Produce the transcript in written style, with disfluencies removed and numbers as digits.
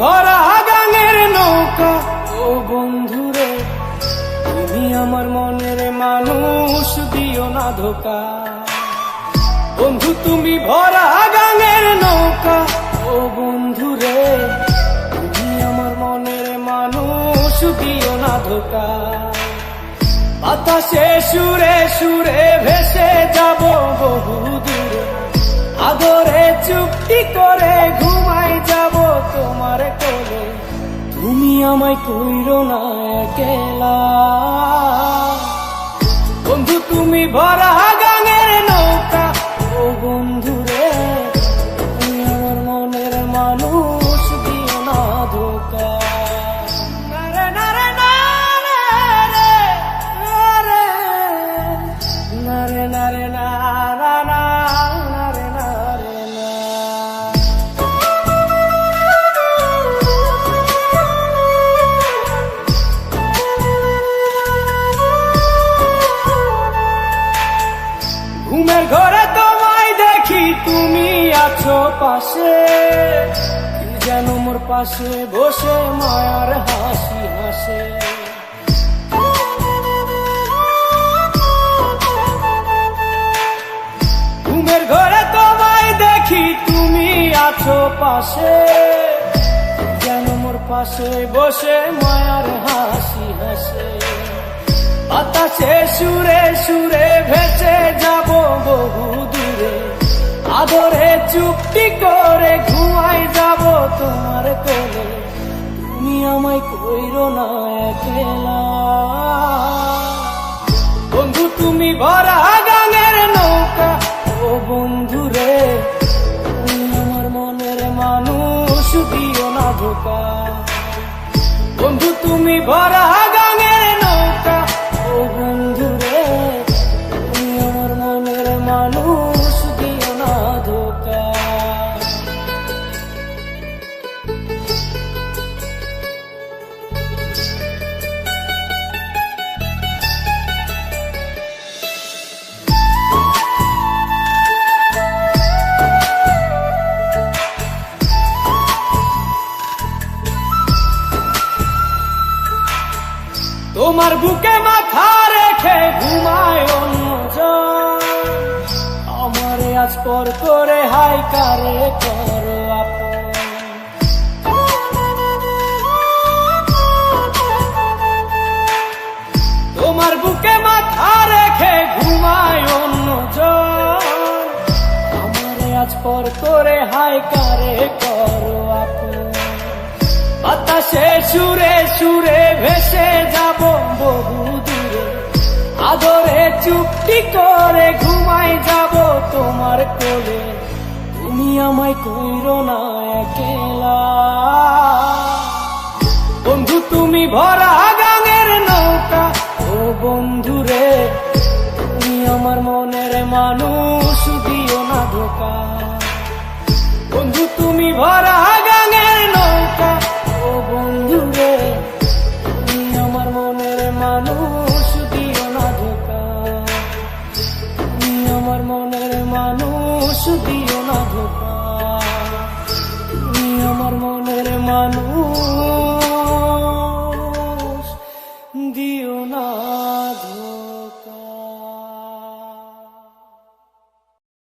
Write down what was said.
ভরা গানের নৌকা ও বন্ধুরে, তুমি আমার মনের মানুষ, দিও না ধোকা। বন্ধু তুমি ভরা গানের নৌকা ও বন্ধুরে, তুমি আমার মনের মানুষ, দিও না ধোকা। বাতাসে সুরে সুরে ভেসে যাব বহু দূরে, আদরে চুক্তি করে ঘুমাই যাব তোমার কোলে। তুমি আমায় কইরো না একলা, বন্ধু তুমি ভরা গানের নৌকা ও বন্ধুরে, তুমি আমার মনের মানুষ, দিও না ধোকা। নারে নারে নারে নারে নারে নারে না না না নারে নারে না। ঘুমের ঘরে তোমায় দেখি, তুমি আছো পাশে, কি যেন মোর পাশে বসে মায়ার হাসি হাসে। ঘুমের ঘরে তোমায় দেখি, তুমি আছো পাশে, কি যেন মোর পাশে বসে মায়ার হাসি হাসে। বাতাসে সুরে সুরে ভেসে যাব বহু দূরে, আদরে চুক্তি করে ঘুমাই যাব তোমার কোলে। তুমি আমায় কইরো না একলা, বন্ধু তুমি ভরা গানের নৌকা ও বন্ধুরে, তুমি আমার মনের মানুষ, দিও না ধোকা। বন্ধু তুমি ভরা গানের নৌকা ও বন্ধুরে, তুমি আমার মনের মানুষ, দিও না ধোকা। তোমার বুকে মাথা রেখে ঘুমায় অন্যজন, আমারে আজ পর করে হাই কারে করো আপন। তোমার বুকে মাথা রেখে ঘুমায় অন্যজন, আমারে আজ পর করে হাই কারে করো আপন। বাতাসে সুরে সুরে ভেসে যাব বহু দূরে, আদরে চুক্তি করে ঘুমাই যাব তোমার কোলে। তুমি আমায় কইরো না একলা, বন্ধু তুমি ভরা গানের নৌকা ও বন্ধুরে, তুমি আমার মনের মানুষ, দিও না ধোকা। বন্ধু তুমি ভরা গানের নৌকা ও বন্ধুরে, তুমি আমার মনের মানুষ, দিও না ধোকা। তুমি আমার মনের মানুষ, দিও না ধোকা। তুমি আমার মনের মানুষ, দিও না ধোকা।